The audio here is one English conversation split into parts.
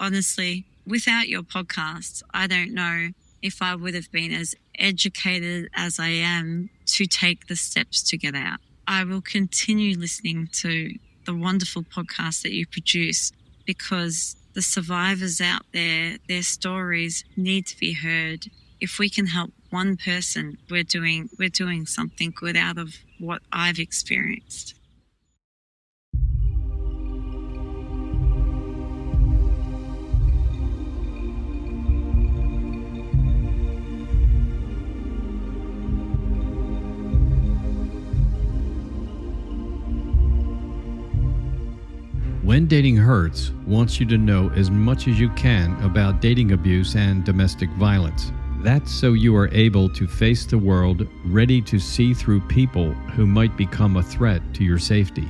honestly, without your podcast, I don't know if I would have been as educated as I am to take the steps to get out. I will continue listening to the wonderful podcast that you produce because the survivors out there, their stories need to be heard. If we can help one person, we're doing something good out of what I've experienced. When Dating Hurts wants you to know as much as you can about dating abuse and domestic violence. That's so you are able to face the world ready to see through people who might become a threat to your safety.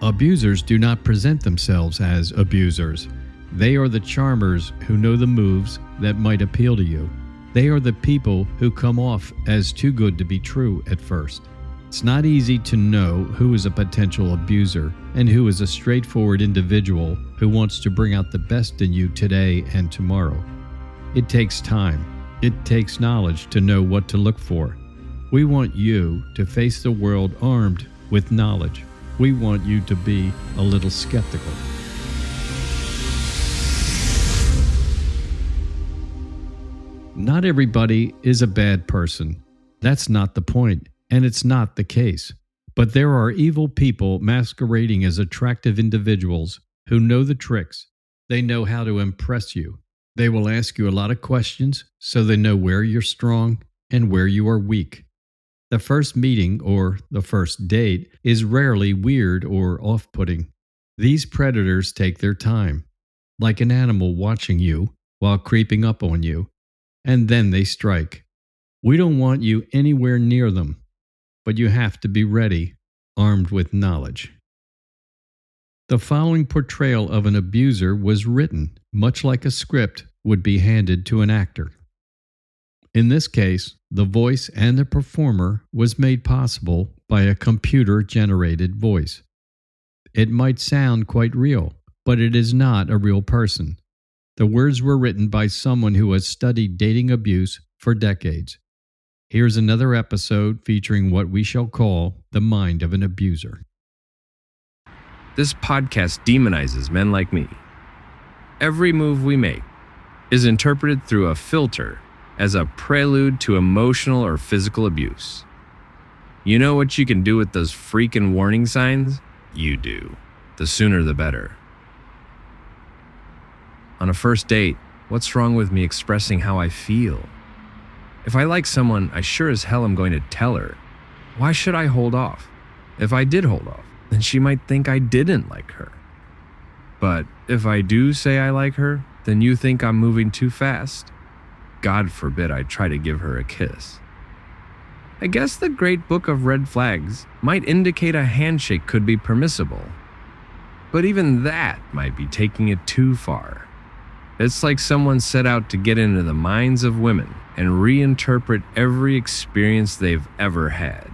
Abusers do not present themselves as abusers. They are the charmers who know the moves that might appeal to you. They are the people who come off as too good to be true at first. It's not easy to know who is a potential abuser and who is a straightforward individual who wants to bring out the best in you today and tomorrow. It takes time. It takes knowledge to know what to look for. We want you to face the world armed with knowledge. We want you to be a little skeptical. Not everybody is a bad person. That's not the point. And it's not the case. But there are evil people masquerading as attractive individuals who know the tricks. They know how to impress you. They will ask you a lot of questions so they know where you're strong and where you are weak. The first meeting or the first date is rarely weird or off-putting. These predators take their time, like an animal watching you while creeping up on you, and then they strike. We don't want you anywhere near them. But you have to be ready, armed with knowledge. The following portrayal of an abuser was written, much like a script would be handed to an actor. In this case, the voice and the performer was made possible by a computer-generated voice. It might sound quite real, but it is not a real person. The words were written by someone who has studied dating abuse for decades. Here's another episode featuring what we shall call the mind of an abuser. This podcast demonizes men like me. Every move we make is interpreted through a filter as a prelude to emotional or physical abuse. You know what you can do with those freaking warning signs? You do. The sooner the better. On a first date, what's wrong with me expressing how I feel? If I like someone, I sure as hell am going to tell her. Why should I hold off? If I did hold off, then she might think I didn't like her. But if I do say I like her, then you think I'm moving too fast. God forbid I try to give her a kiss. I guess the great book of red flags might indicate a handshake could be permissible. But even that might be taking it too far. It's like someone set out to get into the minds of women and reinterpret every experience they've ever had.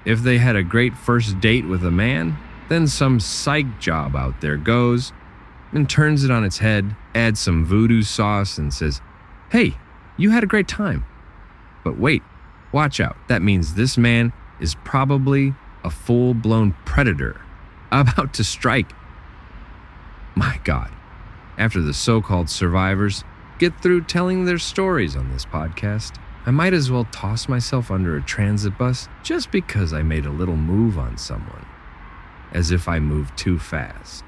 If they had a great first date with a man, then some psych job out there goes and turns it on its head, adds some voodoo sauce and says, "Hey, you had a great time." But wait, watch out. That means this man is probably a full-blown predator about to strike. My God. After the so-called survivors get through telling their stories on this podcast, I might as well toss myself under a transit bus just because I made a little move on someone, as if I moved too fast.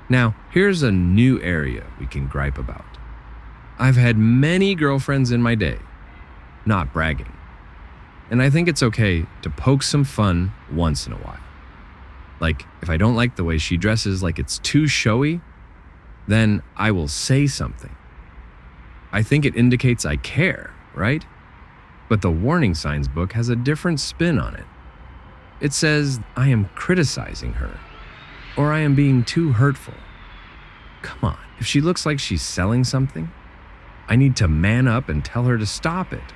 Now, here's a new area we can gripe about. I've had many girlfriends in my day, not bragging, and I think it's okay to poke some fun once in a while. Like, if I don't like the way she dresses like it's too showy, then I will say something. I think it indicates I care, right? But the warning signs book has a different spin on it. It says I am criticizing her, or I am being too hurtful. Come on, if she looks like she's selling something, I need to man up and tell her to stop it.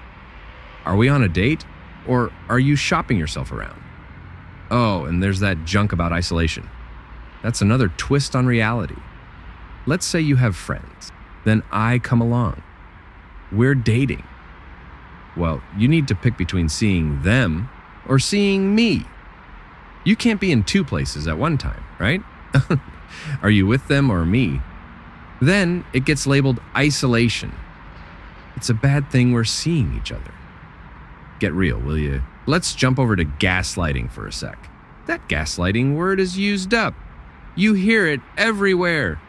Are we on a date, or are you shopping yourself around? Oh, and there's that junk about isolation. That's another twist on reality. Let's say you have friends. Then I come along. We're dating. Well, you need to pick between seeing them or seeing me. You can't be in two places at one time, right? Are you with them or me? Then it gets labeled isolation. It's a bad thing we're seeing each other. Get real, will you? Let's jump over to gaslighting for a sec. That gaslighting word is used up. You hear it everywhere.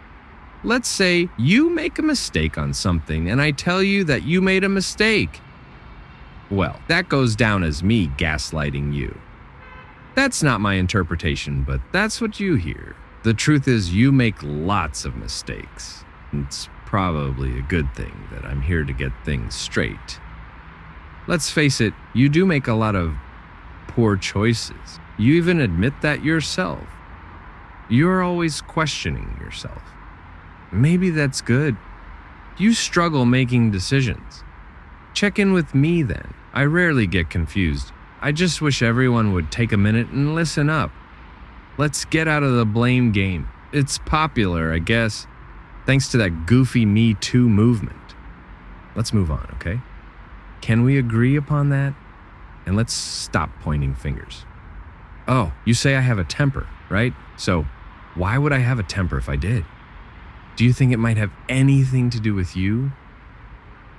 Let's say you make a mistake on something and I tell you that you made a mistake. Well, that goes down as me gaslighting you. That's not my interpretation, but that's what you hear. The truth is you make lots of mistakes. It's probably a good thing that I'm here to get things straight. Let's face it, you do make a lot of poor choices. You even admit that yourself. You're always questioning yourself. Maybe that's good. You struggle making decisions. Check in with me then. I rarely get confused. I just wish everyone would take a minute and listen up. Let's get out of the blame game. It's popular, I guess, thanks to that goofy Me Too movement. Let's move on, okay? Can we agree upon that? And let's stop pointing fingers. Oh, you say I have a temper, right? So why would I have a temper if I did? Do you think it might have anything to do with you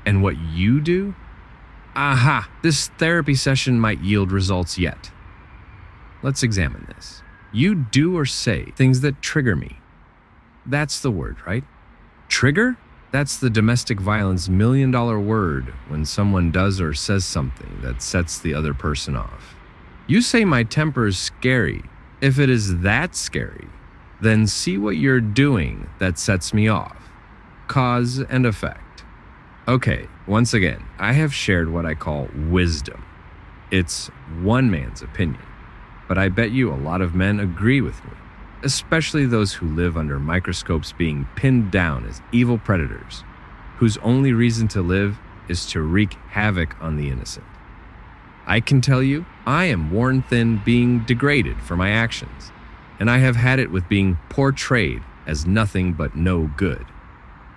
and what you do? Aha, this therapy session might yield results yet. Let's examine this. You do or say things that trigger me. That's the word, right? Trigger? That's the domestic violence $1 million word when someone does or says something that sets the other person off. You say my temper is scary. If it is that scary, then see what you're doing that sets me off. Cause and effect. Okay, once again, I have shared what I call wisdom. It's one man's opinion, but I bet you a lot of men agree with me, especially those who live under microscopes being pinned down as evil predators, whose only reason to live is to wreak havoc on the innocent. I can tell you, I am worn thin being degraded for my actions, and I have had it with being portrayed as nothing but no good.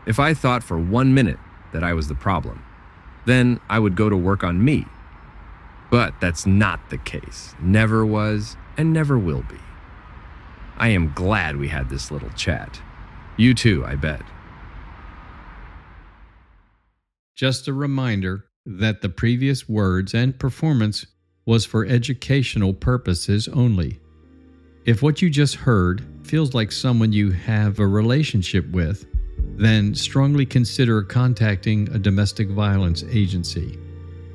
If I thought for 1 minute that I was the problem, then I would go to work on me. But that's not the case. Never was and never will be. I am glad we had this little chat. You too, I bet. Just a reminder that the previous words and performance was for educational purposes only. If what you just heard feels like someone you have a relationship with, then strongly consider contacting a domestic violence agency,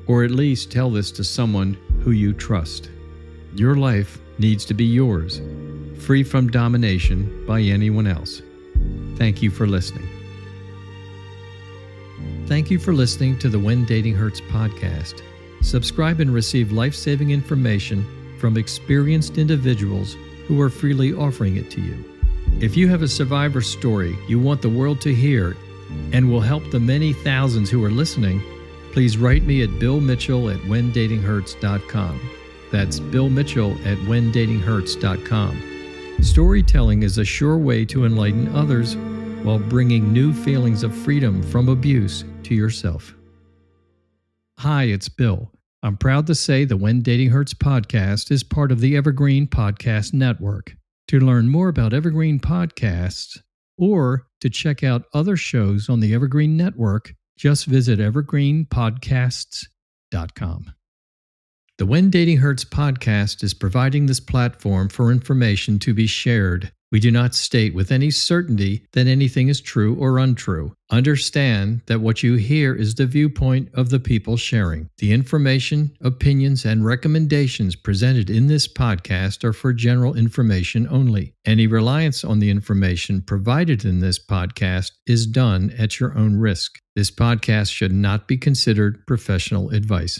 or at least tell this to someone who you trust. Your life needs to be yours, free from domination by anyone else. Thank you for listening. Thank you for listening to the When Dating Hurts podcast. Subscribe and receive life-saving information from experienced individuals who are freely offering it to you. If you have a survivor story you want the world to hear and will help the many thousands who are listening, please write me at billmitchell@whendatinghurts.com. That's billmitchell@whendatinghurts.com. Storytelling is a sure way to enlighten others while bringing new feelings of freedom from abuse to yourself. Hi, it's Bill. I'm proud to say the When Dating Hurts podcast is part of the Evergreen Podcast Network. To learn more about Evergreen Podcasts or to check out other shows on the Evergreen Network, just visit evergreenpodcasts.com. The When Dating Hurts podcast is providing this platform for information to be shared. We do not state with any certainty that anything is true or untrue. Understand that what you hear is the viewpoint of the people sharing. The information, opinions, and recommendations presented in this podcast are for general information only. Any reliance on the information provided in this podcast is done at your own risk. This podcast should not be considered professional advice.